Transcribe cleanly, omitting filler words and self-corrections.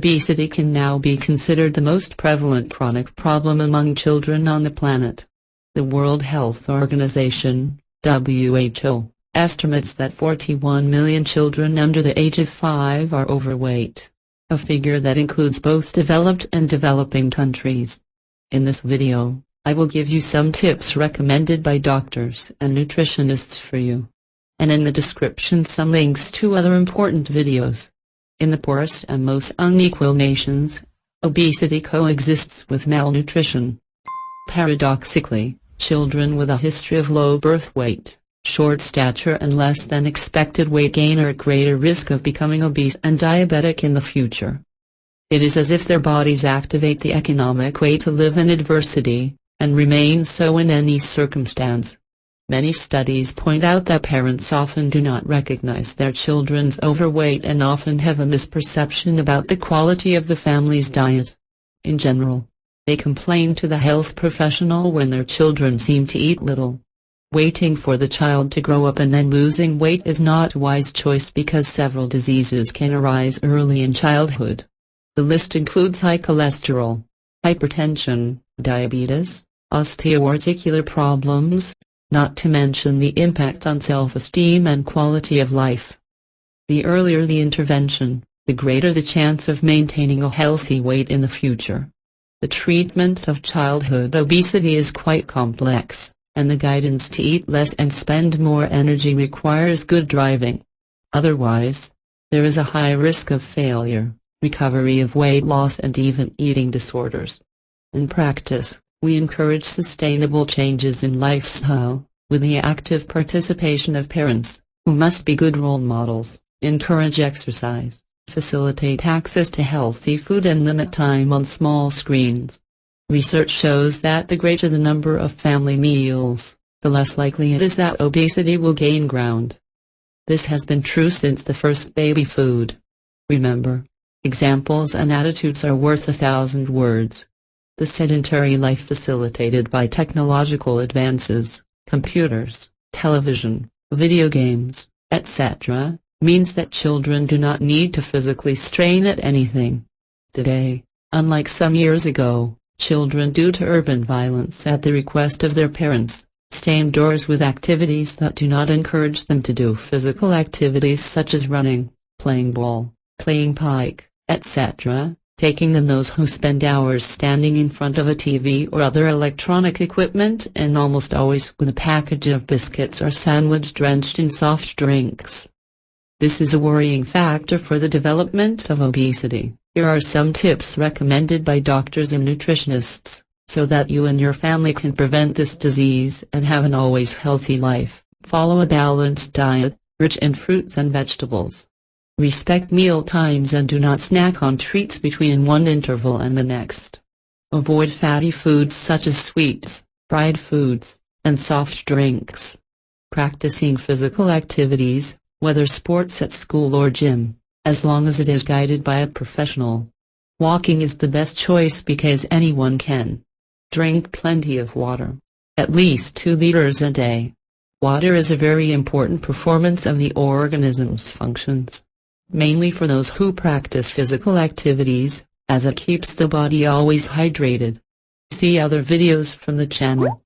Obesity can now be considered the most prevalent chronic problem among children on the planet. The World Health Organization, WHO, estimates that 41 million children under the age of 5 are overweight, a figure that includes both developed and developing countries. In this video, I will give you some tips recommended by doctors and nutritionists for you. And in the description some links to other important videos. In the poorest and most unequal nations, obesity coexists with malnutrition. Paradoxically, children with a history of low birth weight, short stature and less than expected weight gain are at greater risk of becoming obese and diabetic in the future. It is as if their bodies activate the economic way to live in adversity, and remain so in any circumstance. Many studies point out that parents often do not recognize their children's overweight and often have a misperception about the quality of the family's diet. In general, they complain to the health professional when their children seem to eat little. Waiting for the child to grow up and then losing weight is not a wise choice because several diseases can arise early in childhood. The list includes high cholesterol, hypertension, diabetes, osteoarticular problems, not to mention the impact on self-esteem and quality of life. The earlier the intervention, the greater the chance of maintaining a healthy weight in the future. The treatment of childhood obesity is quite complex, and the guidance to eat less and spend more energy requires good driving. Otherwise, there is a high risk of failure, recovery of weight loss and even eating disorders. In practice, we encourage sustainable changes in lifestyle, with the active participation of parents, who must be good role models, encourage exercise, facilitate access to healthy food and limit time on small screens. Research shows that the greater the number of family meals, the less likely it is that obesity will gain ground. This has been true since the first baby food. Remember, examples and attitudes are worth 1,000 words. The sedentary life facilitated by technological advances, computers, television, video games, etc., means that children do not need to physically strain at anything. Today, unlike some years ago, children due to urban violence at the request of their parents, stay indoors with activities that do not encourage them to do physical activities such as running, playing ball, playing pike, etc., taking them those who spend hours standing in front of a TV or other electronic equipment and almost always with a package of biscuits or sandwich drenched in soft drinks. This is a worrying factor for the development of obesity. Here are some tips recommended by doctors and nutritionists, so that you and your family can prevent this disease and have an always healthy life. Follow a balanced diet, rich in fruits and vegetables. Respect meal times and do not snack on treats between one interval and the next. Avoid fatty foods such as sweets, fried foods, and soft drinks. Practicing physical activities, whether sports at school or gym, as long as it is guided by a professional. Walking is the best choice because anyone can. Drink plenty of water, at least 2 liters a day. Water is a very important performance of the organism's functions, mainly for those who practice physical activities, as it keeps the body always hydrated. See other videos from the channel.